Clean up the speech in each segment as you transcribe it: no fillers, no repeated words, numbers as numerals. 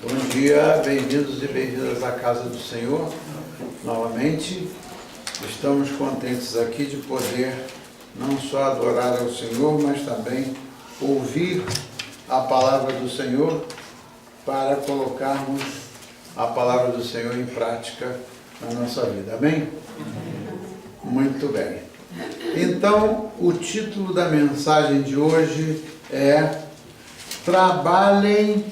Bom dia, bem-vindos e bem-vindas à casa do Senhor. Novamente, estamos contentes aqui de poder não só adorar ao Senhor, mas também ouvir a palavra do Senhor para colocarmos a palavra do Senhor em prática na nossa vida. Amém? Muito bem. Então, o título da mensagem de hoje é Trabalhem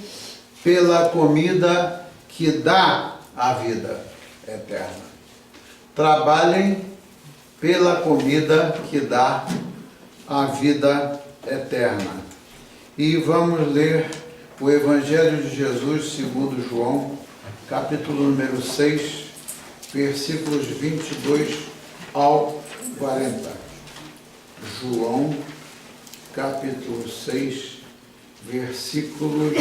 pela comida que dá a vida eterna. Trabalhem pela comida que dá a vida eterna. E vamos ler o Evangelho de Jesus segundo João, capítulo número 6, versículos 22 ao 40. João, capítulo 6, versículos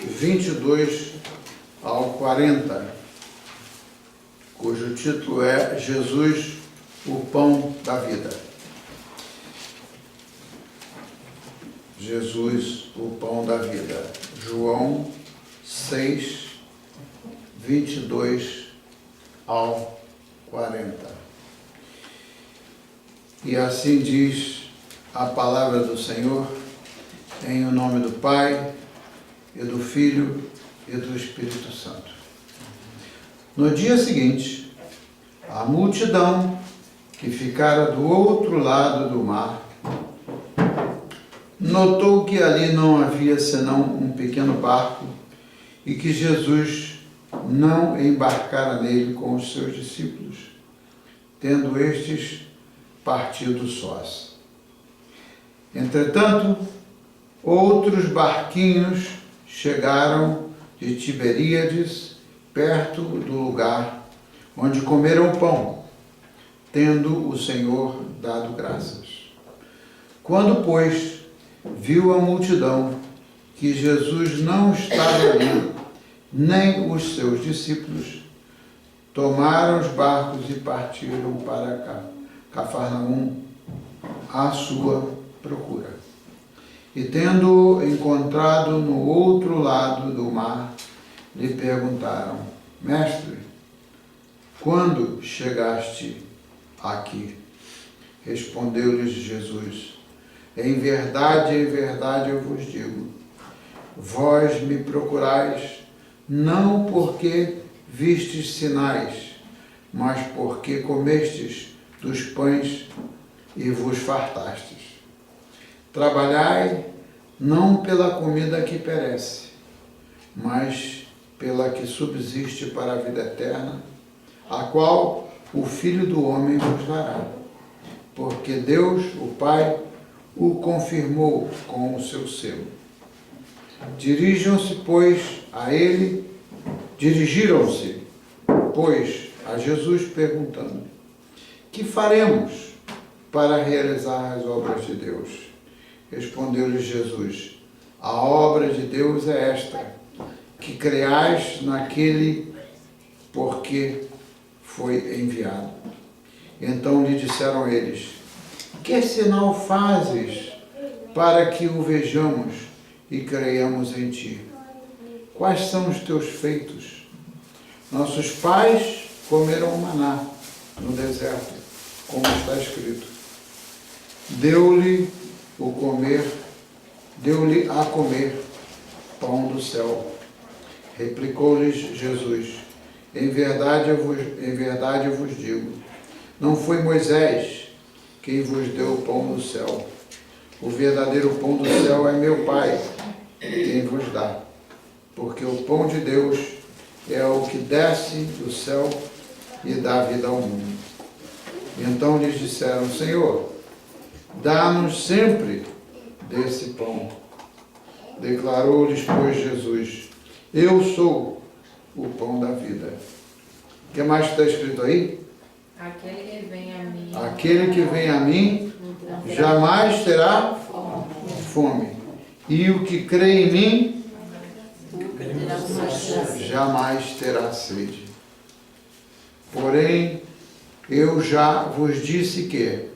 22 ao 40, cujo título é Jesus, o pão da vida. Jesus, o pão da vida. João 6, 22 ao 40. E assim diz a palavra do Senhor, em o nome do Pai, e do Filho, e do Espírito Santo. No dia seguinte, a multidão que ficara do outro lado do mar, notou que ali não havia senão um pequeno barco, e que Jesus não embarcara nele com os seus discípulos, tendo estes partido sós. Entretanto, outros barquinhos chegaram de Tiberíades, perto do lugar onde comeram pão, tendo o Senhor dado graças. Quando, pois, viu a multidão que Jesus não estava ali, nem os seus discípulos, tomaram os barcos e partiram para Cafarnaum à sua procura. E tendo encontrado no outro lado do mar, lhe perguntaram: Mestre, quando chegaste aqui? Respondeu-lhes Jesus: em verdade eu vos digo, vós me procurais, não porque vistes sinais, mas porque comestes dos pães e vos fartastes. Trabalhai não pela comida que perece, mas pela que subsiste para a vida eterna, a qual o Filho do Homem vos dará. Porque Deus, o Pai, o confirmou com o seu selo. Dirigiram-se, pois, a Jesus, perguntando: que faremos para realizar as obras de Deus? Respondeu-lhe Jesus: a obra de Deus é esta, que creais naquele por que foi enviado. Então lhe disseram eles: que sinal fazes para que o vejamos e creiamos em ti? Quais são os teus feitos? Nossos pais comeram maná no deserto, como está escrito. Deu-lhe a comer pão do céu. Replicou-lhes Jesus: em verdade eu vos digo, não foi Moisés quem vos deu o pão do céu. O verdadeiro pão do céu é meu Pai quem vos dá. Porque o pão de Deus é o que desce do céu e dá vida ao mundo. Então lhes disseram: Senhor, dá-nos sempre desse pão. Declarou-lhes, pois, Jesus: eu sou o pão da vida. O que mais está escrito aí? Aquele que vem a mim jamais terá fome. E o que crê em mim jamais terá sede. Porém, eu já vos disse que,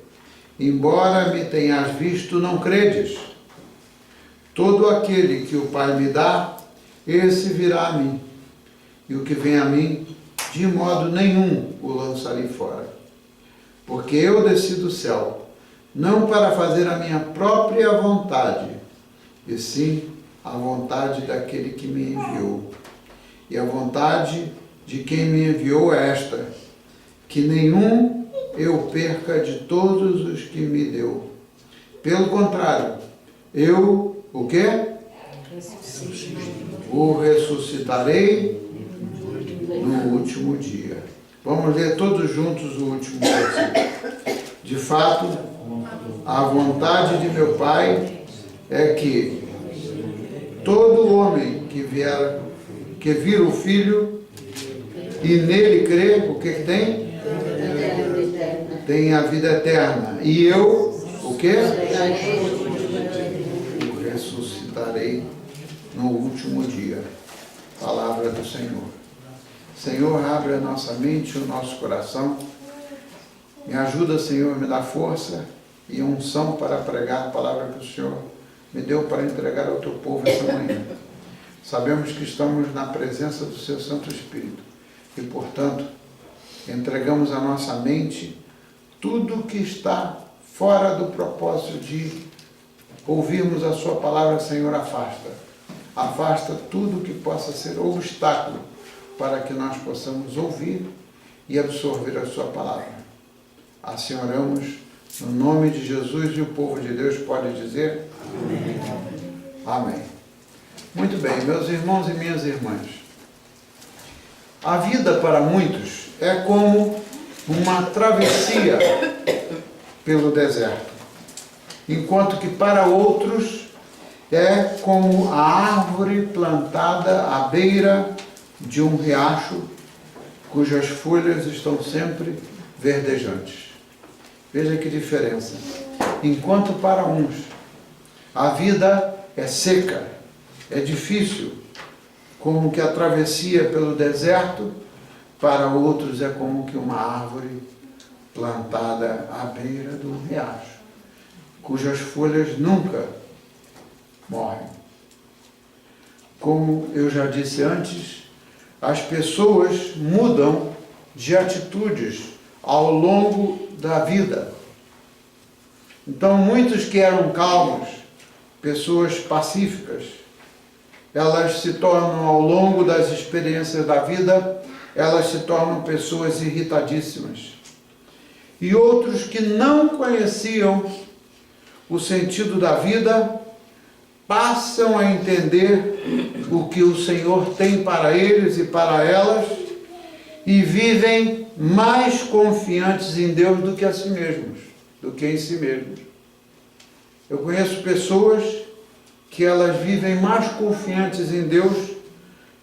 embora me tenhas visto, não credes. Todo aquele que o Pai me dá, esse virá a mim, e o que vem a mim, de modo nenhum o lançarei fora. Porque eu desci do céu, não para fazer a minha própria vontade, e sim a vontade daquele que me enviou. E a vontade de quem me enviou é esta, que nenhum eu perca de todos os que me deu. Pelo contrário, eu, o quê? O ressuscitarei no último dia. Vamos ler todos juntos o último versículo. De fato, a vontade de meu Pai é que todo homem que vir o Filho e nele crer, o que tem? Tem a vida eterna. E eu, o quê? O ressuscitarei no último dia. Palavra do Senhor. Senhor, abre a nossa mente e o nosso coração. Me ajuda, Senhor, me dá força e unção para pregar a palavra que o Senhor me deu para entregar ao teu povo essa manhã. Sabemos que estamos na presença do seu Santo Espírito e, portanto, entregamos à nossa mente tudo que está fora do propósito de ouvirmos a sua palavra. Senhor, afasta. Afasta tudo que possa ser obstáculo para que nós possamos ouvir e absorver a sua palavra. Assim oramos no nome de Jesus, e o povo de Deus pode dizer amém. Amém. Muito bem, meus irmãos e minhas irmãs. A vida para muitos é como uma travessia pelo deserto, enquanto que para outros é como a árvore plantada à beira de um riacho, cujas folhas estão sempre verdejantes. Veja que diferença. Enquanto para uns a vida é seca, é difícil, como que a travessia pelo deserto, para outros é como que uma árvore plantada à beira do riacho, cujas folhas nunca morrem. Como eu já disse antes, as pessoas mudam de atitudes ao longo da vida. Então, muitos que eram calmos, pessoas pacíficas, elas se tornam, ao longo das experiências da vida, elas se tornam pessoas irritadíssimas. E outros que não conheciam o sentido da vida, passam a entender o que o Senhor tem para eles e para elas, e vivem mais confiantes em Deus do que a si mesmos, do que em si mesmos. Eu conheço pessoas que elas vivem mais confiantes em Deus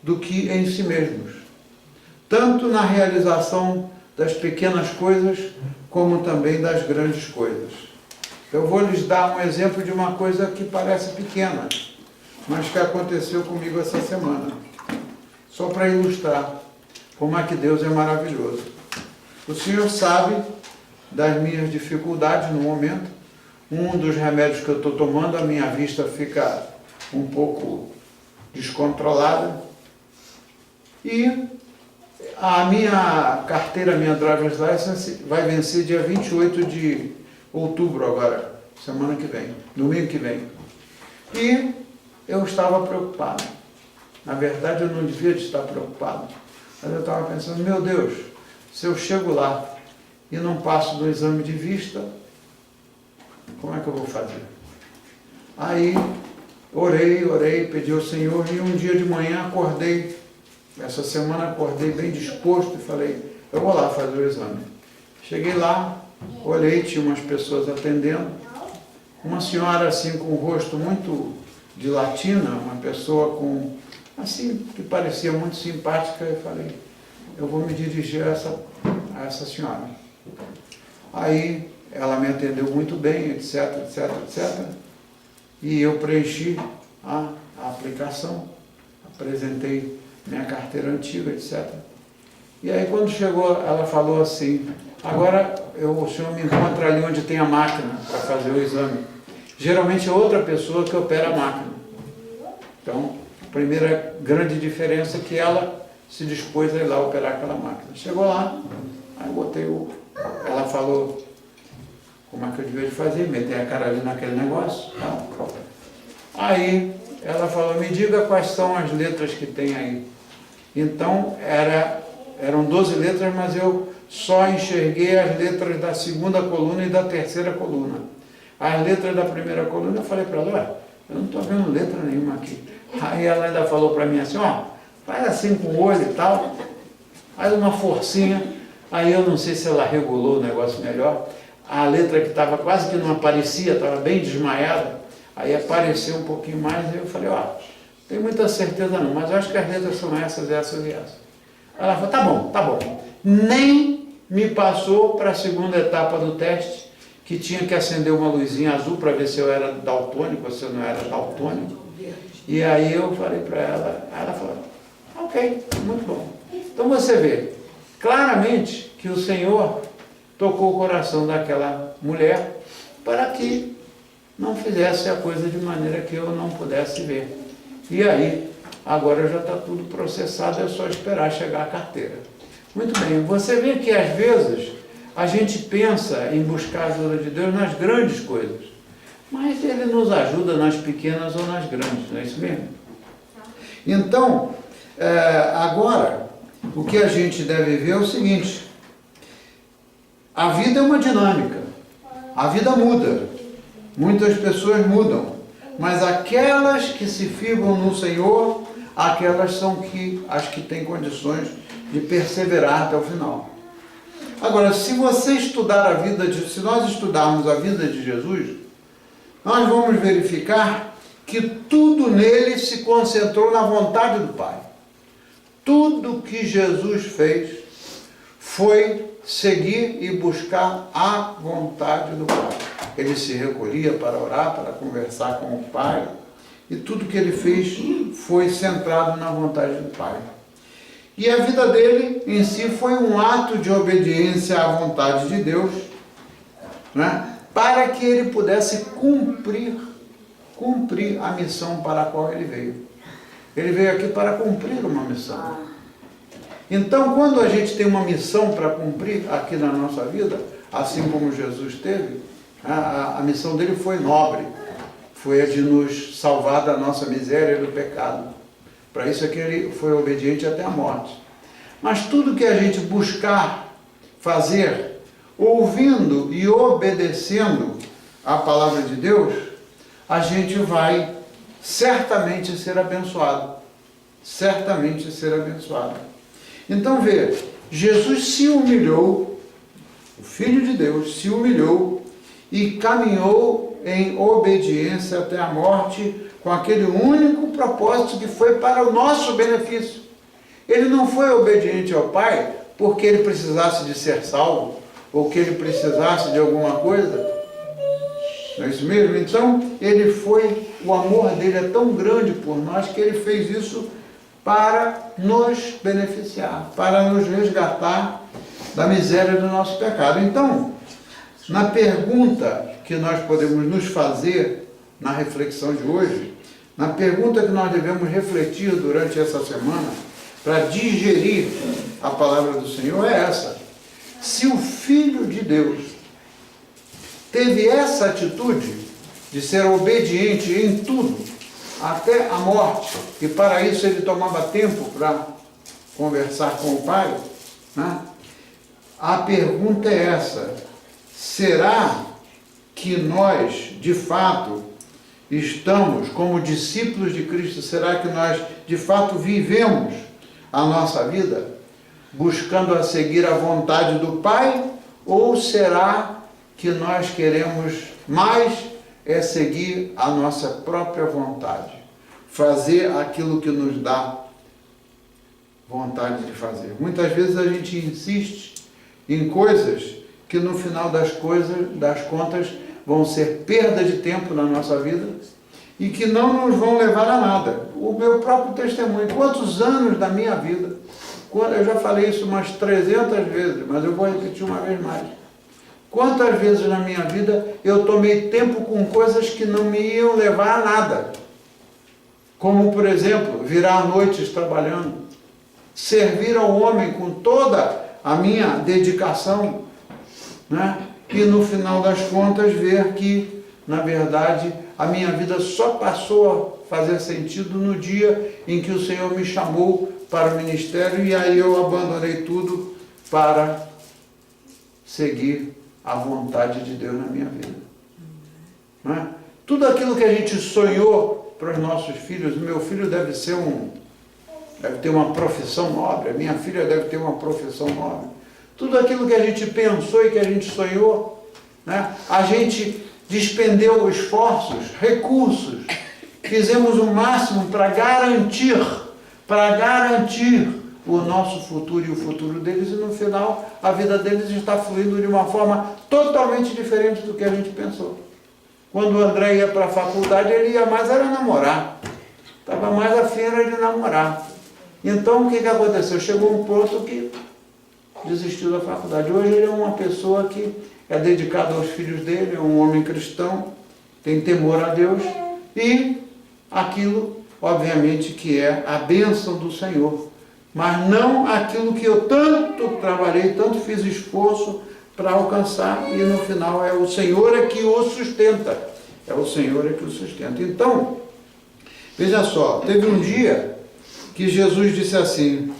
do que em si mesmos, tanto na realização das pequenas coisas, como também das grandes coisas. Eu vou lhes dar um exemplo de uma coisa que parece pequena, mas que aconteceu comigo essa semana, só para ilustrar como é que Deus é maravilhoso. O Senhor sabe das minhas dificuldades no momento. Um dos remédios que eu estou tomando, a minha vista fica um pouco descontrolada. E a minha carteira, a minha driver's license, vai vencer dia 28 de outubro agora, semana que vem, domingo que vem. E eu estava preocupado. Na verdade, eu não devia de estar preocupado. Mas eu estava pensando, meu Deus, se eu chego lá e não passo do exame de vista, como é que eu vou fazer? Aí, orei, pedi ao Senhor, e um dia de manhã acordei, essa semana acordei bem disposto e falei, eu vou lá fazer o exame. Cheguei lá, olhei, tinha umas pessoas atendendo, uma senhora assim com o rosto muito de latina, uma pessoa com, assim, que parecia muito simpática, eu falei, eu vou me dirigir a essa senhora. Aí ela me atendeu muito bem, etc. E eu preenchi a aplicação, apresentei minha carteira antiga, etc. E aí quando chegou, ela falou assim, agora o senhor me encontra ali onde tem a máquina para fazer o exame. Geralmente é outra pessoa que opera a máquina. Então, A primeira grande diferença é que ela se dispôs a ir lá operar aquela máquina. Chegou lá, aí ela falou como é que eu devia fazer, meter a cara ali naquele negócio. Tal. Aí ela falou, me diga quais são as letras que tem aí. Então eram 12 letras, mas eu só enxerguei as letras da segunda coluna e da terceira coluna. As letras da primeira coluna, eu falei para ela, olha, eu não estou vendo letra nenhuma aqui. Aí ela ainda falou para mim assim, ó, faz assim com o olho e tal, faz uma forcinha. Aí eu não sei se ela regulou o negócio melhor. A letra que estava quase que não aparecia, estava bem desmaiada, aí apareceu um pouquinho mais, e eu falei, ó, tenho muita certeza não, mas eu acho que as letras são essas, essas e essas. Ela falou, tá bom, tá bom. Nem me passou para a segunda etapa do teste, que tinha que acender uma luzinha azul para ver se eu era daltônico ou se eu não era daltônico. E aí eu falei para ela, ela falou, ok, muito bom. Então você vê, claramente que o Senhor tocou o coração daquela mulher para que não fizesse a coisa de maneira que eu não pudesse ver. E aí, agora já está tudo processado, é só esperar chegar a carteira. Muito bem, você vê que às vezes a gente pensa em buscar a ajuda de Deus nas grandes coisas, mas Ele nos ajuda nas pequenas ou nas grandes, não é isso mesmo? Então, agora, o que a gente deve ver é o seguinte, a vida é uma dinâmica, a vida muda, muitas pessoas mudam, mas aquelas que se firmam no Senhor, aquelas são as que têm condições de perseverar até o final. Agora, se você estudar se nós estudarmos a vida de Jesus, nós vamos verificar que tudo nele se concentrou na vontade do Pai. Tudo que Jesus fez foi seguir e buscar a vontade do Pai. Ele se recolhia para orar, para conversar com o Pai, e tudo que ele fez foi centrado na vontade do Pai. E a vida dele em si foi um ato de obediência à vontade de Deus, né? Para que ele pudesse cumprir a missão para a qual ele veio. Ele veio aqui para cumprir uma missão. Então, quando a gente tem uma missão para cumprir aqui na nossa vida, assim como Jesus teve, a missão dele foi nobre, foi a de nos salvar da nossa miséria e do pecado. Para isso é que ele foi obediente até a morte. Mas tudo que a gente buscar fazer, ouvindo e obedecendo a palavra de Deus, a gente vai certamente ser abençoado. Certamente ser abençoado. Então vê, Jesus se humilhou, o Filho de Deus se humilhou e caminhou em obediência até a morte, com aquele único propósito que foi para o nosso benefício. Ele não foi obediente ao Pai porque ele precisasse de ser salvo, ou que ele precisasse de alguma coisa. Não é isso mesmo? Então, o amor dele é tão grande por nós que ele fez isso para nos beneficiar, para nos resgatar da miséria do nosso pecado. Então, na pergunta que nós podemos nos fazer na reflexão de hoje, na pergunta que nós devemos refletir durante essa semana, para digerir a palavra do Senhor, é essa. Se o Filho de Deus teve essa atitude de ser obediente em tudo, até a morte, e para isso ele tomava tempo para conversar com o Pai, né? A pergunta é essa: será que nós, de fato, estamos como discípulos de Cristo? Será que nós, de fato, vivemos a nossa vida buscando a seguir a vontade do Pai? Ou será que nós queremos mais seguir a nossa própria vontade? Fazer aquilo que nos dá vontade de fazer. Muitas vezes a gente insiste em coisas que no final das contas vão ser perda de tempo na nossa vida e que não nos vão levar a nada. O meu próprio testemunho, quantos anos da minha vida, eu já falei isso umas 300 vezes, mas eu vou repetir uma vez mais. Quantas vezes na minha vida eu tomei tempo com coisas que não me iam levar a nada. como, por exemplo, virar noites trabalhando, servir ao homem com toda a minha dedicação, né? E no final das contas ver que, na verdade, a minha vida só passou a fazer sentido no dia em que o Senhor me chamou para o ministério, e aí eu abandonei tudo para seguir a vontade de Deus na minha vida. Não é? Tudo aquilo que a gente sonhou para os nossos filhos, o meu filho deve ter uma profissão nobre, a minha filha deve ter uma profissão nobre. Tudo aquilo que a gente pensou e que a gente sonhou, né? A gente despendeu esforços, recursos, fizemos o máximo para garantir o nosso futuro e o futuro deles, e no final a vida deles está fluindo de uma forma totalmente diferente do que a gente pensou. Quando o André ia para a faculdade, ele ia mais era namorar, estava mais afim era de namorar. Então o que aconteceu? Chegou um ponto que desistiu da faculdade. Hoje ele é uma pessoa que é dedicada aos filhos dele, é um homem cristão, tem temor a Deus, e aquilo, obviamente, que é a bênção do Senhor, mas não aquilo que eu tanto trabalhei, tanto fiz esforço para alcançar, e no final é o Senhor é que o sustenta. É o Senhor é que o sustenta. Então, veja só, teve um dia que Jesus disse assim: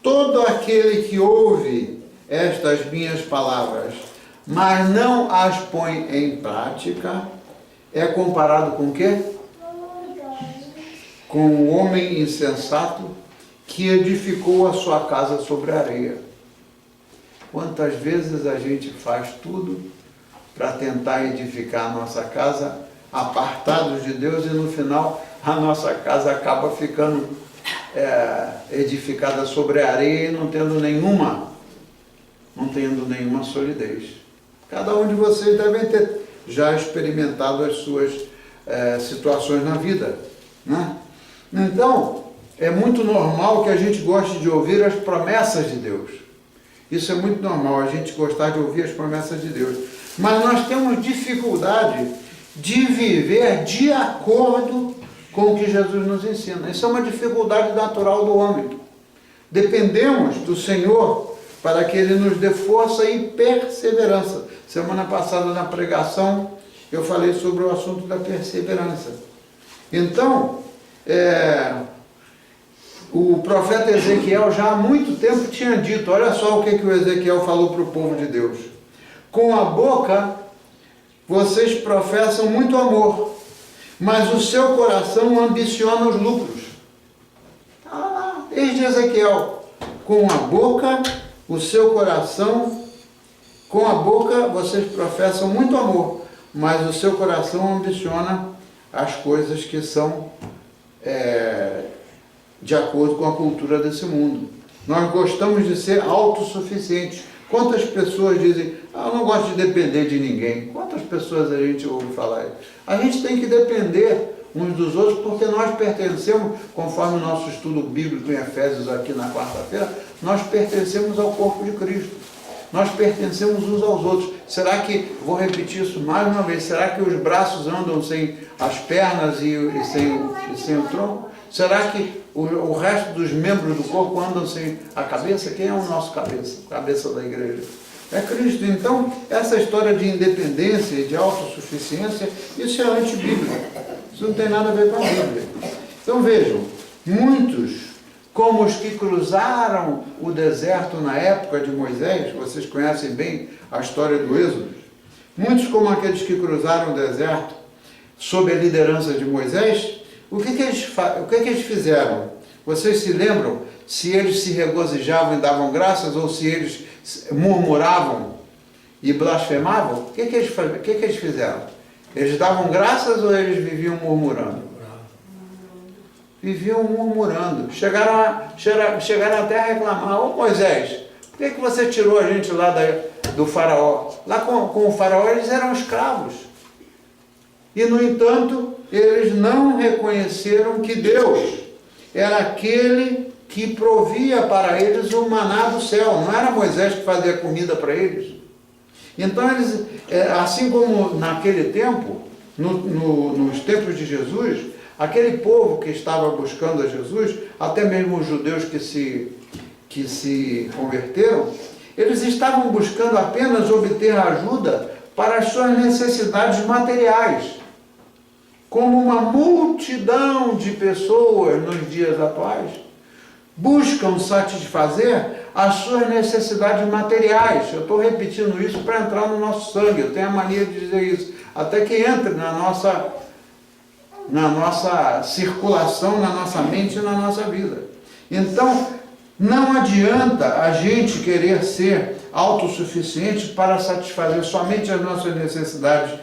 todo aquele que ouve estas minhas palavras, mas não as põe em prática, é comparado com o quê? Com o homem insensato que edificou a sua casa sobre a areia. Quantas vezes a gente faz tudo para tentar edificar a nossa casa apartados de Deus, e no final a nossa casa acaba ficando edificada sobre a areia e não tendo nenhuma solidez. Cada um de vocês deve ter já experimentado as suas situações na vida, né? Então, é muito normal que a gente goste de ouvir as promessas de Deus. Isso é muito normal, a gente gostar de ouvir as promessas de Deus. Mas nós temos dificuldade de viver de acordo com o que Jesus nos ensina. Isso é uma dificuldade natural do homem. Dependemos do Senhor para que Ele nos dê força e perseverança. Semana passada, na pregação, eu falei sobre o assunto da perseverança. Então, o profeta Ezequiel já há muito tempo tinha dito, olha só o que o Ezequiel falou para o povo de Deus: com a boca vocês professam muito amor, mas o seu coração ambiciona os lucros. Eis de Ezequiel: com a boca, o seu coração, com a boca vocês professam muito amor, mas o seu coração ambiciona as coisas que são de acordo com a cultura desse mundo. Nós gostamos de ser autossuficientes. Quantas pessoas dizem: eu não gosto de depender de ninguém? Quantas pessoas a gente ouve falar? A gente tem que depender uns dos outros, porque nós pertencemos, conforme o nosso estudo bíblico em Efésios aqui na quarta-feira, nós pertencemos ao corpo de Cristo. Nós pertencemos uns aos outros. Será que, vou repetir isso mais uma vez, será que os braços andam sem as pernas e sem o tronco? Será que o resto dos membros do corpo andam sem a cabeça? Quem é o nosso cabeça? Cabeça da igreja. É Cristo. Então, essa história de independência e de autossuficiência, isso é antibíblico. Isso não tem nada a ver com a Bíblia. Então vejam, muitos, como os que cruzaram o deserto na época de Moisés, vocês conhecem bem a história do Êxodo, muitos como aqueles que cruzaram o deserto sob a liderança de Moisés, o que eles fizeram? Vocês se lembram se eles se regozijavam e davam graças, ou se eles murmuravam e blasfemavam? O que eles fizeram? Eles davam graças ou eles viviam murmurando? Viviam murmurando. Chegaram até a reclamar: ô Moisés, por que você tirou a gente lá do faraó? Lá com o faraó eles eram escravos. E, no entanto, eles não reconheceram que Deus era aquele que provia para eles o maná do céu. Não era Moisés que fazia comida para eles. Então, eles, assim como naquele tempo, nos tempos de Jesus, Aquele povo que estava buscando a Jesus, até mesmo os judeus que se converteram, eles estavam buscando apenas obter ajuda para as suas necessidades materiais. Como uma multidão de pessoas nos dias atuais buscam satisfazer as suas necessidades materiais. Eu estou repetindo isso para entrar no nosso sangue, eu tenho a mania de dizer isso, até que entre na nossa circulação, na nossa mente e na nossa vida. Então, não adianta a gente querer ser autossuficiente para satisfazer somente as nossas necessidades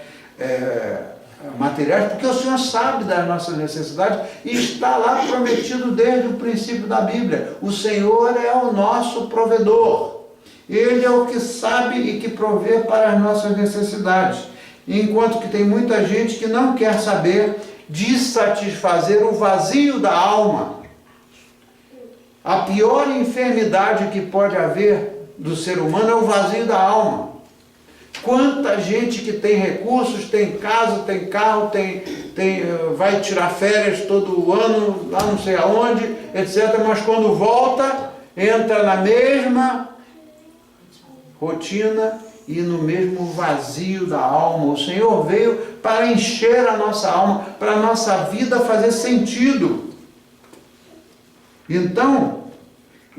materiais, porque o Senhor sabe das nossas necessidades e está lá prometido desde o princípio da Bíblia. O Senhor é o nosso provedor. Ele é o que sabe e que provê para as nossas necessidades. Enquanto que tem muita gente que não quer saber de satisfazer o vazio da alma. A pior enfermidade que pode haver do ser humano é o vazio da alma. Quanta gente que tem recursos, tem casa, tem carro, vai tirar férias todo ano, lá não sei aonde, etc. Mas quando volta, entra na mesma rotina e no mesmo vazio da alma. O Senhor veio para encher a nossa alma, para a nossa vida fazer sentido. Então,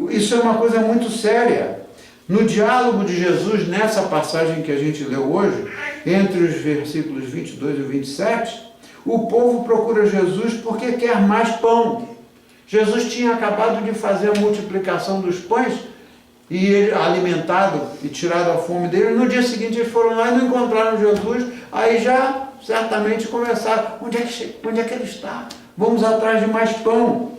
isso é uma coisa muito séria. No diálogo de Jesus, nessa passagem que a gente leu hoje, entre os versículos 22 e 27, o povo procura Jesus porque quer mais pão. Jesus tinha acabado de fazer a multiplicação dos pães, e ele, alimentado e tirado a fome dele. No dia seguinte eles foram lá e não encontraram Jesus, aí já certamente começaram, onde é que ele está? Vamos atrás de mais pão.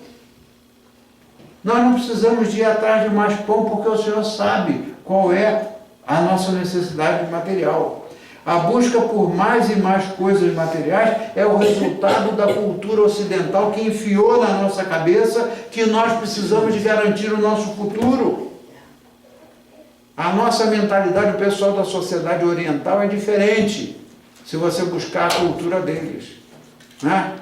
Nós não precisamos de ir atrás de mais pão, porque o Senhor sabe qual é a nossa necessidade material. A busca por mais e mais coisas materiais é o resultado da cultura ocidental que enfiou na nossa cabeça que nós precisamos de garantir o nosso futuro. A nossa mentalidade, o pessoal da sociedade oriental é diferente, se você buscar a cultura deles, né?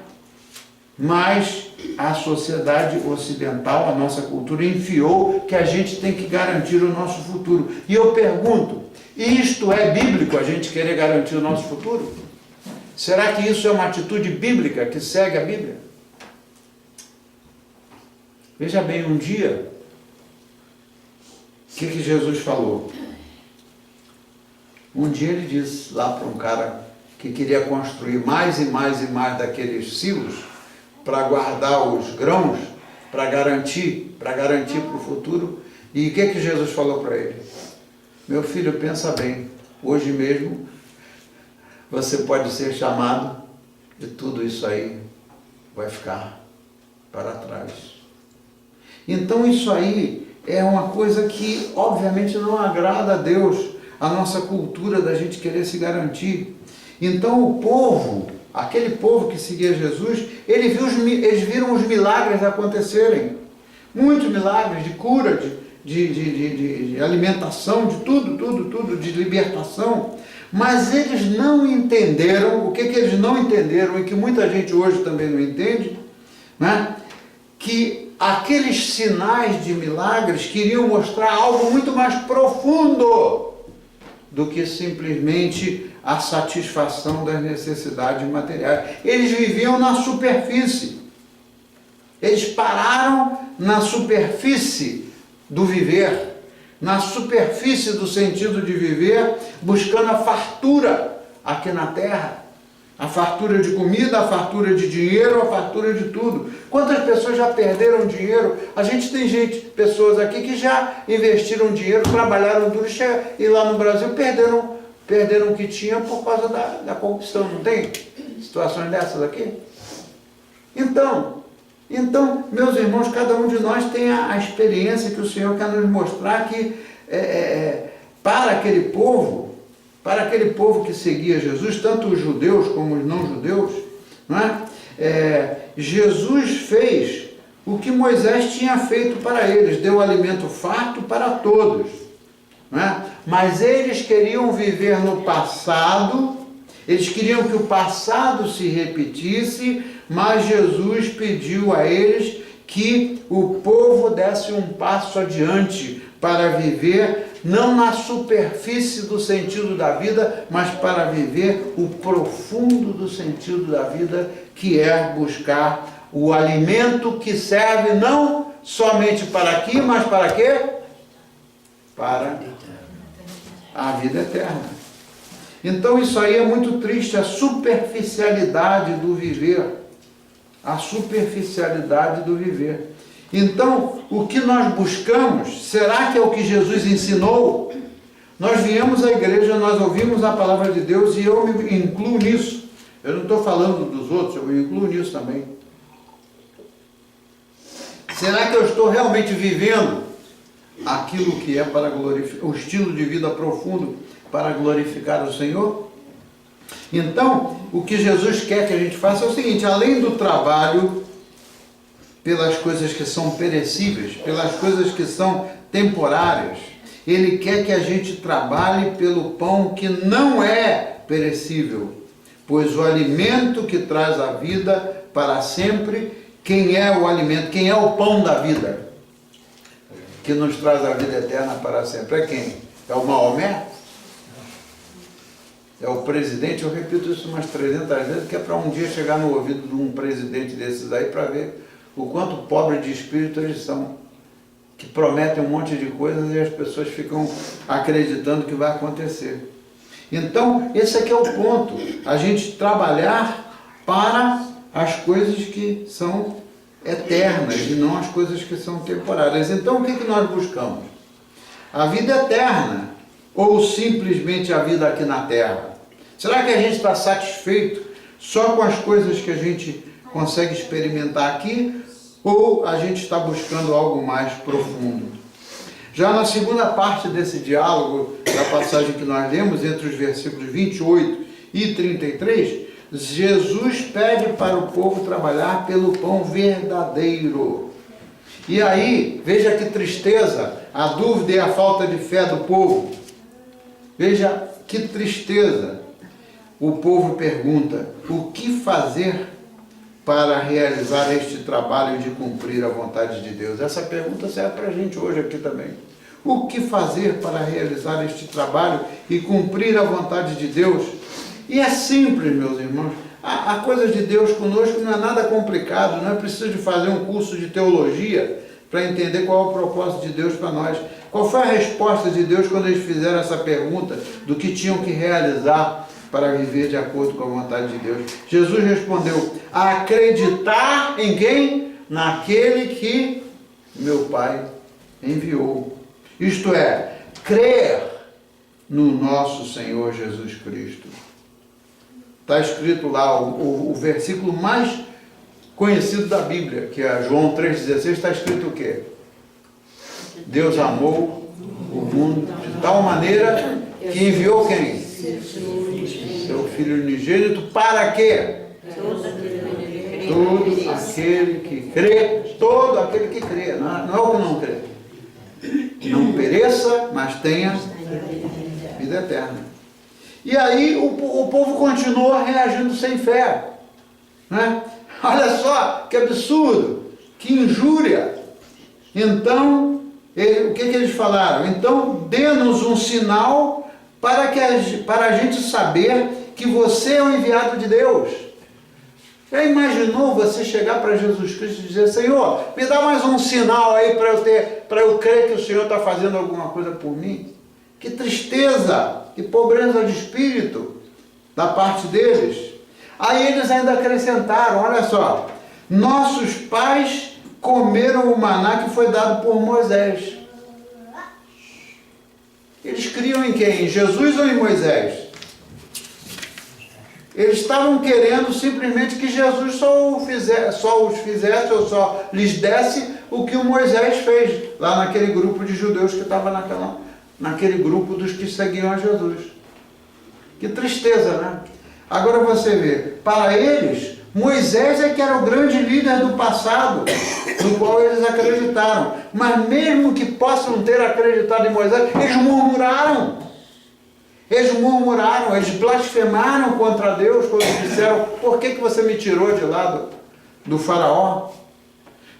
Mas a sociedade ocidental, a nossa cultura, enfiou que a gente tem que garantir o nosso futuro. E eu pergunto, isto é bíblico, a gente querer garantir o nosso futuro? Será que isso é uma atitude bíblica que segue a Bíblia? Veja bem, um dia, o que Jesus falou? Um dia ele disse lá para um cara que queria construir mais e mais e mais daqueles silos para guardar os grãos, para garantir para o futuro. E o que Jesus falou para ele? Meu filho, pensa bem, hoje mesmo você pode ser chamado e tudo isso aí vai ficar para trás. Então isso aí é uma coisa que obviamente não agrada a Deus, a nossa cultura da gente querer se garantir. Então o povo, aquele povo que seguia Jesus, eles viram os milagres acontecerem. Muitos milagres de cura, de alimentação, de tudo, de libertação. Mas eles não entenderam, o que eles não entenderam, e que muita gente hoje também não entende, né? Que aqueles sinais de milagres queriam mostrar algo muito mais profundo do que simplesmente a satisfação das necessidades materiais. Eles viviam na superfície. Eles pararam na superfície do viver, na superfície do sentido de viver, buscando a fartura aqui na terra. A fartura de comida, a fartura de dinheiro, a fartura de tudo. Quantas pessoas já perderam dinheiro? A gente tem pessoas aqui que já investiram dinheiro, trabalharam duro e lá no Brasil perderam o que tinham por causa da corrupção. Não tem situações dessas aqui? Então, meus irmãos, cada um de nós tem a experiência que o Senhor quer nos mostrar que para aquele povo que seguia Jesus, tanto os judeus como os não-judeus, não é? Jesus fez o que Moisés tinha feito para eles, deu alimento farto para todos. Não é? Mas eles queriam viver no passado, eles queriam que o passado se repetisse, mas Jesus pediu a eles que o povo desse um passo adiante para viver, não na superfície do sentido da vida, mas para viver o profundo do sentido da vida, que é buscar o alimento que serve não somente para aqui, mas para quê? Para a vida eterna. Então isso aí é muito triste, a superficialidade do viver. A superficialidade do viver. Então, o que nós buscamos, será que é o que Jesus ensinou? Nós viemos à igreja, nós ouvimos a palavra de Deus e eu me incluo nisso. Eu não estou falando dos outros, eu me incluo nisso também. Será que eu estou realmente vivendo aquilo que é para glorificar, o estilo de vida profundo para glorificar o Senhor? Então, o que Jesus quer que a gente faça é o seguinte: além do trabalho pelas coisas que são perecíveis, pelas coisas que são temporárias, Ele quer que a gente trabalhe pelo pão que não é perecível, pois o alimento que traz a vida para sempre, quem é o alimento, quem é o pão da vida, que nos traz a vida eterna para sempre? É quem? É o Maomé? É o presidente? Eu repito isso umas 300 vezes, que é para um dia chegar no ouvido de um presidente desses aí para ver o quanto pobre de espírito eles são, que prometem um monte de coisas e as pessoas ficam acreditando que vai acontecer. Então, esse aqui é o ponto, a gente trabalhar para as coisas que são eternas e não as coisas que são temporárias. Então, o que nós buscamos? A vida eterna ou simplesmente a vida aqui na Terra? Será que a gente está satisfeito só com as coisas que a gente consegue experimentar aqui, ou a gente está buscando algo mais profundo? Já na segunda parte desse diálogo, da passagem que nós lemos, entre os versículos 28 e 33, Jesus pede para o povo trabalhar pelo pão verdadeiro. E aí, veja que tristeza, a dúvida e a falta de fé do povo. Veja que tristeza. O povo pergunta: o que fazer para realizar este trabalho de cumprir a vontade de Deus? Essa pergunta serve para a gente hoje aqui também. O que fazer para realizar este trabalho e cumprir a vontade de Deus? E é simples, meus irmãos. A coisa de Deus conosco não é nada complicado, não é preciso de fazer um curso de teologia para entender qual é o propósito de Deus para nós. Qual foi a resposta de Deus quando eles fizeram essa pergunta do que tinham que realizar para viver de acordo com a vontade de Deus? Jesus respondeu: acreditar em quem? Naquele que meu Pai enviou. Isto é, crer no nosso Senhor Jesus Cristo. Está escrito lá, o versículo mais conhecido da Bíblia, que é João 3,16, está escrito o quê? Deus amou o mundo de tal maneira que enviou quem? Seu Filho unigênito, para quê? Todo aquele que crê, todo aquele que crê, não é o que não crê. Não pereça, mas tenha vida eterna. E aí o povo continua reagindo sem fé, né? Olha só, que absurdo, que injúria. Então, o que eles falaram? Então, dê-nos um sinal para a gente saber que você é o enviado de Deus. Já imaginou você chegar para Jesus Cristo e dizer: Senhor, me dá mais um sinal aí para eu crer que o Senhor está fazendo alguma coisa por mim? Que tristeza, que pobreza de espírito da parte deles. Aí eles ainda acrescentaram, olha só: nossos pais comeram o maná que foi dado por Moisés. Eles criam em quem? Em Jesus ou em Moisés? Eles estavam querendo simplesmente que Jesus só os fizesse ou só lhes desse o que o Moisés fez lá naquele grupo de judeus que estava naquele grupo dos que seguiam a Jesus. Que tristeza, né? Agora você vê, para eles, Moisés é que era o grande líder do passado, no qual eles acreditaram. Mas mesmo que possam ter acreditado em Moisés, eles murmuraram. Eles blasfemaram contra Deus quando disseram: por que você me tirou de lá do faraó.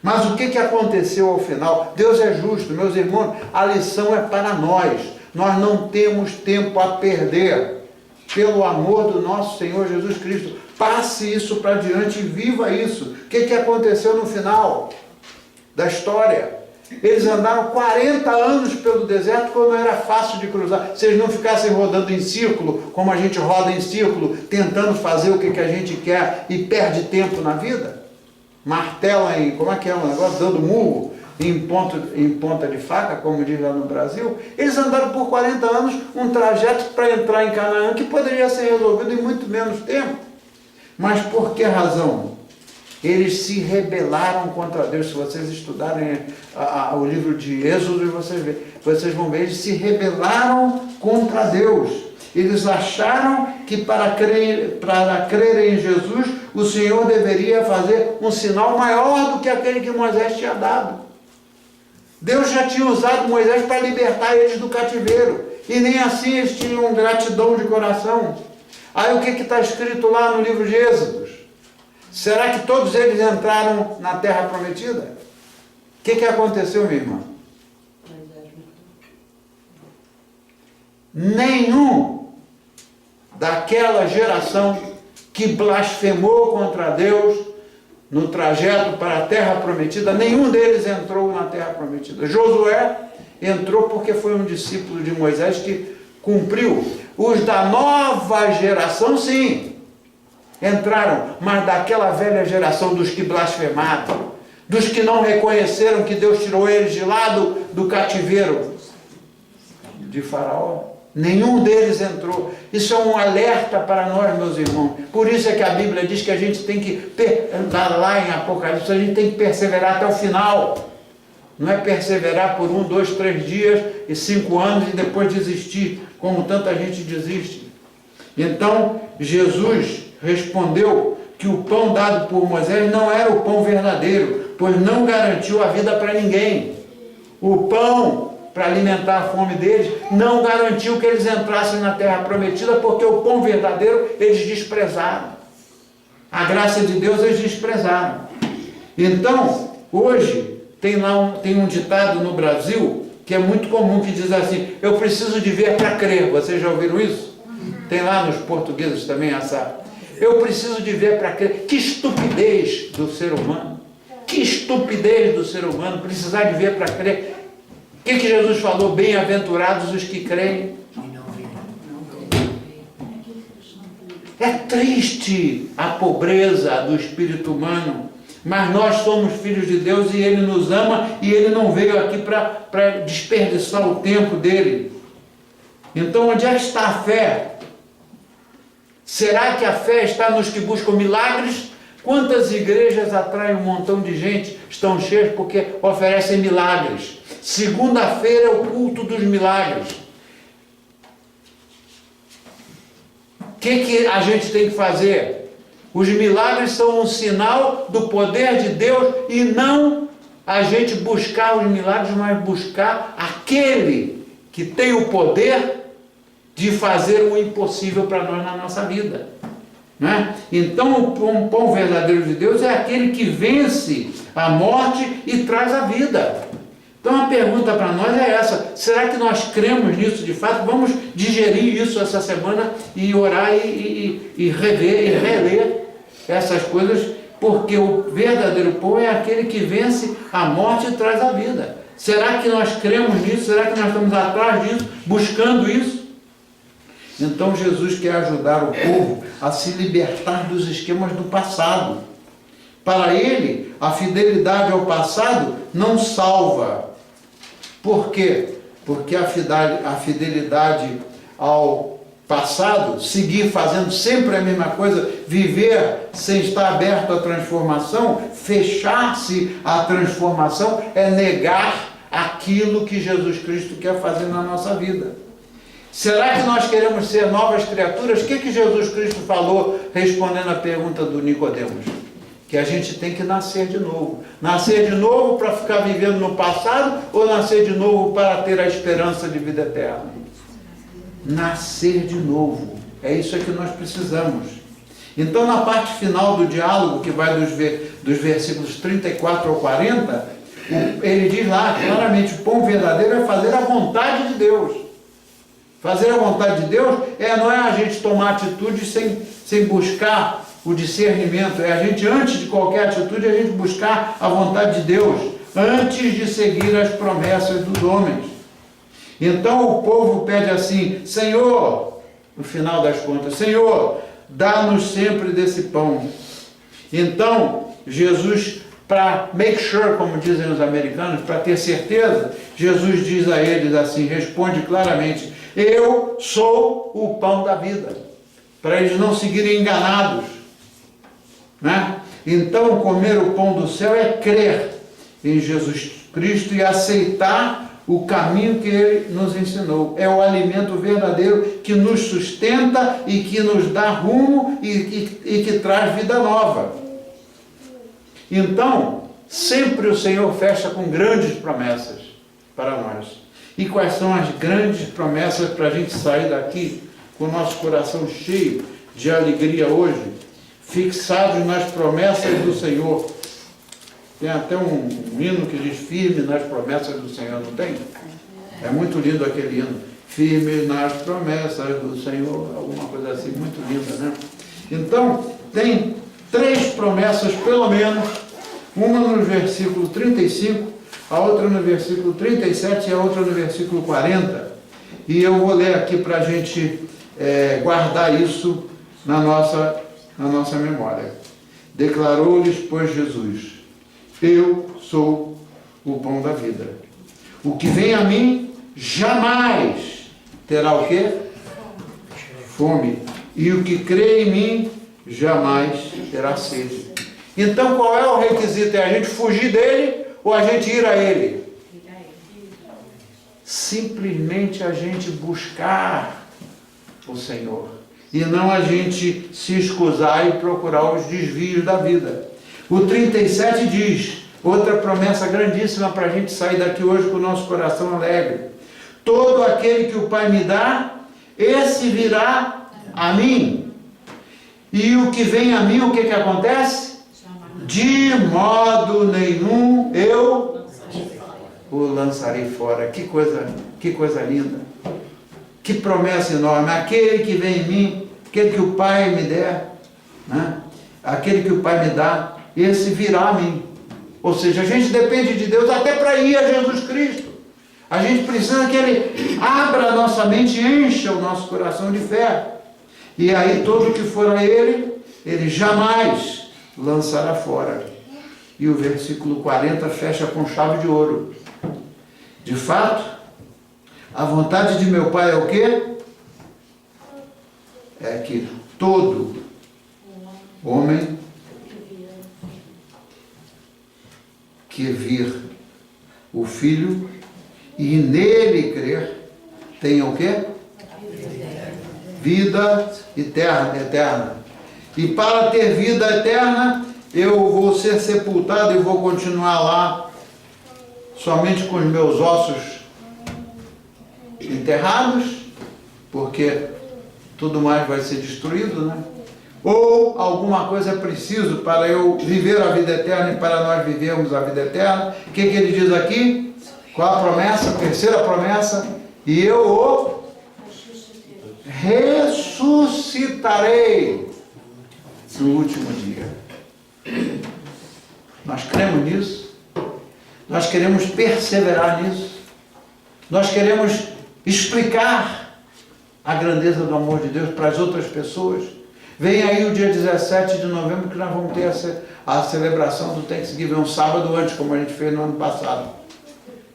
Mas o que aconteceu ao final? Deus é justo, meus irmãos, a lição é para nós. Nós não temos tempo a perder. Pelo amor do nosso Senhor Jesus Cristo, passe isso para diante e viva isso. O que aconteceu no final da história? Eles andaram 40 anos pelo deserto quando era fácil de cruzar. Se eles não ficassem rodando em círculo, como a gente roda em círculo, tentando fazer o que a gente quer e perde tempo na vida. Martela em, como é que é o negócio? Dando murro em ponta de faca, como diz lá no Brasil. Eles andaram por 40 anos um trajeto para entrar em Canaã que poderia ser resolvido em muito menos tempo. Mas por que razão? Eles se rebelaram contra Deus. Se vocês estudarem o livro de Êxodo, vocês vão ver, eles se rebelaram contra Deus. Eles acharam que para crer em Jesus, o Senhor deveria fazer um sinal maior do que aquele que Moisés tinha dado. Deus já tinha usado Moisés para libertar eles do cativeiro. E nem assim eles tinham gratidão de coração. Aí o que está escrito lá no livro de Êxodos? Será que todos eles entraram na terra prometida? O que aconteceu, minha irmã? Nenhum daquela geração que blasfemou contra Deus no trajeto para a terra prometida, nenhum deles entrou na terra prometida. Josué entrou porque foi um discípulo de Moisés que cumpriu. Os da nova geração, sim, entraram, mas daquela velha geração dos que blasfemaram, dos que não reconheceram que Deus tirou eles de lá do cativeiro de Faraó, nenhum deles entrou. Isso é um alerta para nós, meus irmãos. Por isso é que a Bíblia diz que a gente tem que, lá em Apocalipse, a gente tem que perseverar até o final. Não é perseverar por 1, 2, 3 dias e 5 anos e depois desistir, como tanta gente desiste. Então, Jesus respondeu que o pão dado por Moisés não era o pão verdadeiro, pois não garantiu a vida para ninguém. O pão para alimentar a fome deles não garantiu que eles entrassem na terra prometida, porque o pão verdadeiro eles desprezaram. A graça de Deus eles desprezaram. Então, hoje, tem um ditado no Brasil que é muito comum, que diz assim: eu preciso de ver para crer. Vocês já ouviram isso? Tem lá nos portugueses também essa: eu preciso de ver para crer. Que estupidez do ser humano! Que estupidez do ser humano precisar de ver para crer. O que Jesus falou? Bem-aventurados os que creem. É triste a pobreza do espírito humano, mas nós somos filhos de Deus e Ele nos ama e Ele não veio aqui para desperdiçar o tempo dele. Então, onde é que está a fé? Será que a fé está nos que buscam milagres? Quantas igrejas atraem um montão de gente, estão cheias porque oferecem milagres? Segunda-feira é o culto dos milagres. O que a gente tem que fazer? Os milagres são um sinal do poder de Deus e não a gente buscar os milagres, mas buscar aquele que tem o poder de fazer o impossível para nós na nossa vida. Né? Então, o pão verdadeiro de Deus é aquele que vence a morte e traz a vida. Então, a pergunta para nós é essa: será que nós cremos nisso de fato? Vamos digerir isso essa semana e orar e rever e reler essas coisas, porque o verdadeiro pão é aquele que vence a morte e traz a vida. Será que nós cremos nisso? Será que nós estamos atrás disso, buscando isso? Então Jesus quer ajudar o povo a se libertar dos esquemas do passado. Para ele, a fidelidade ao passado não salva. Por quê? Porque a fidelidade ao passado, seguir fazendo sempre a mesma coisa, viver sem estar aberto à transformação, fechar-se à transformação, é negar aquilo que Jesus Cristo quer fazer na nossa vida. Será que nós queremos ser novas criaturas? O que Jesus Cristo falou respondendo à pergunta do Nicodemos? Que a gente tem que nascer de novo. Nascer de novo para ficar vivendo no passado ou nascer de novo para ter a esperança de vida eterna? Nascer de novo. É isso que nós precisamos. Então, na parte final do diálogo, que vai dos versículos 34 ao 40, ele diz lá claramente: o pão verdadeiro é fazer a vontade de Deus. Fazer a vontade de Deus não é a gente tomar atitude sem buscar o discernimento, é a gente, antes de qualquer atitude, a gente buscar a vontade de Deus, antes de seguir as promessas dos homens. Então o povo pede assim: Senhor, no final das contas, Senhor, dá-nos sempre desse pão. Então, Jesus, para make sure, como dizem os americanos, para ter certeza, Jesus diz a eles assim, responde claramente: eu sou o pão da vida, para eles não seguirem enganados, né? Então, comer o pão do céu é crer em Jesus Cristo e aceitar o caminho que Ele nos ensinou. É o alimento verdadeiro que nos sustenta e que nos dá rumo e que traz vida nova. Então, sempre o Senhor fecha com grandes promessas para nós. E quais são as grandes promessas para a gente sair daqui com o nosso coração cheio de alegria hoje, fixados nas promessas do Senhor? Tem até um hino que diz: firme nas promessas do Senhor, não tem? É muito lindo aquele hino. Firme nas promessas do Senhor, alguma coisa assim, muito linda, né? Então, tem 3 promessas, pelo menos, uma no versículo 35, a outra no versículo 37 e a outra no versículo 40. E eu vou ler aqui para a gente guardar isso na nossa memória. Declarou-lhes, pois, Jesus: eu sou o pão da vida. O que vem a mim jamais terá o quê? Fome. E o que crê em mim jamais terá sede. Então, qual é o requisito? É a gente fugir dele ou a gente ir a ele? Simplesmente a gente buscar o Senhor. E não a gente se escusar e procurar os desvios da vida. O 37 diz, outra promessa grandíssima para a gente sair daqui hoje com o nosso coração alegre: todo aquele que o Pai me dá, esse virá a mim. E o que vem a mim, o que acontece? De modo nenhum eu o lançarei fora. Que coisa linda. Que promessa enorme. Aquele que vem em mim, aquele que o Pai me der, né? Aquele que o Pai me dá, esse virá a mim. Ou seja, a gente depende de Deus até para ir a Jesus Cristo. A gente precisa que Ele abra a nossa mente e encha o nosso coração de fé. E aí todo que for a Ele, Ele jamais lançará fora. E o versículo 40 fecha com chave de ouro. De fato, a vontade de meu Pai é o quê? É que todo homem que vir o Filho e nele crer, tenha o quê? Vida eterna. E para ter vida eterna, eu vou ser sepultado e vou continuar lá somente com os meus ossos enterrados, porque tudo mais vai ser destruído, né? Ou alguma coisa é preciso para eu viver a vida eterna e para nós vivermos a vida eterna. O que ele diz aqui? Qual a promessa? A terceira promessa: e eu o ressuscitarei no último dia. Nós cremos nisso. Nós queremos perseverar nisso. Nós queremos explicar a grandeza do amor de Deus para as outras pessoas. Vem aí o dia 17 de novembro, que nós vamos ter a celebração do Thanksgiving, um sábado antes, como a gente fez no ano passado.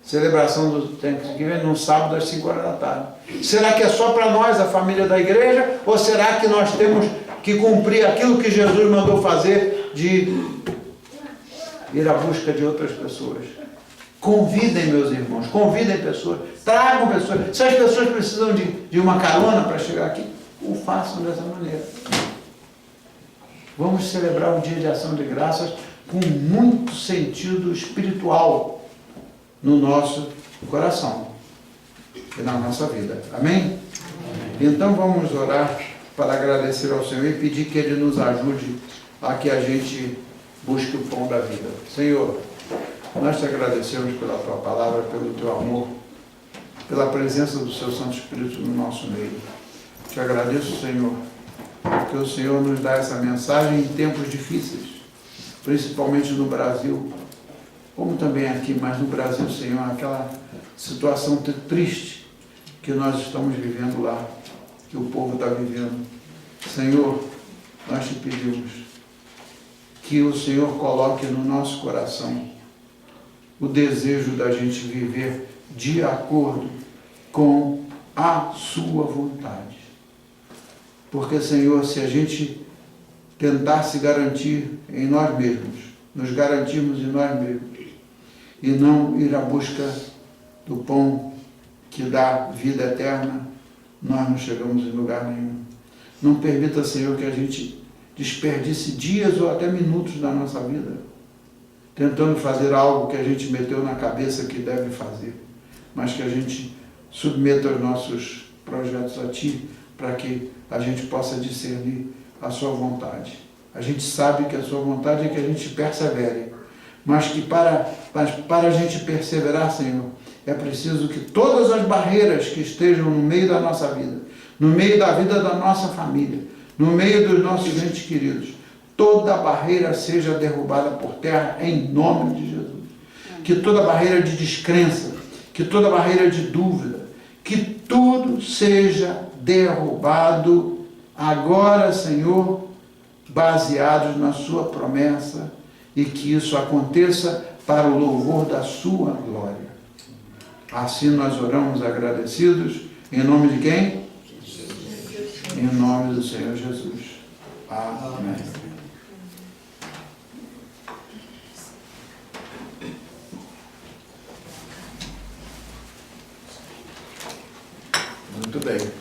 Celebração do Thanksgiving num sábado às 5 horas da tarde. Será que é só para nós, a família da igreja, ou será que nós temos que cumprir aquilo que Jesus mandou fazer, de ir à busca de outras pessoas? Convidem, meus irmãos, convidem pessoas, tragam pessoas. Se as pessoas precisam de uma carona para chegar aqui, o façam dessa maneira. Vamos celebrar um dia de ação de graças com muito sentido espiritual no nosso coração e na nossa vida. Amém? Então vamos orar para agradecer ao Senhor e pedir que Ele nos ajude a que a gente busque o pão da vida. Senhor, nós te agradecemos pela Tua palavra, pelo Teu amor, pela presença do Seu Santo Espírito no nosso meio. Te agradeço, Senhor, porque o Senhor nos dá essa mensagem em tempos difíceis, principalmente no Brasil, como também aqui, mas no Brasil, Senhor, aquela situação triste que nós estamos vivendo lá, que o povo está vivendo. Senhor, nós te pedimos que o Senhor coloque no nosso coração o desejo da gente viver de acordo com a sua vontade. Porque, Senhor, se a gente tentar se garantir em nós mesmos, nos garantirmos em nós mesmos, e não ir à busca do pão que dá vida eterna, nós não chegamos em lugar nenhum. Não permita, Senhor, que a gente desperdice dias ou até minutos da nossa vida tentando fazer algo que a gente meteu na cabeça que deve fazer, mas que a gente submeta os nossos projetos a Ti, para que a gente possa discernir a Sua vontade. A gente sabe que a Sua vontade é que a gente persevere, mas que para a gente perseverar, Senhor, é preciso que todas as barreiras que estejam no meio da nossa vida, no meio da vida da nossa família, no meio dos nossos entes queridos, toda barreira seja derrubada por terra em nome de Jesus. Que toda barreira de descrença, que toda barreira de dúvida, que tudo seja derrubado agora, Senhor, baseados na Sua promessa, e que isso aconteça para o louvor da Sua glória. Assim nós oramos agradecidos, em nome de quem? Em nome do Senhor Jesus. Amém. Muito bem.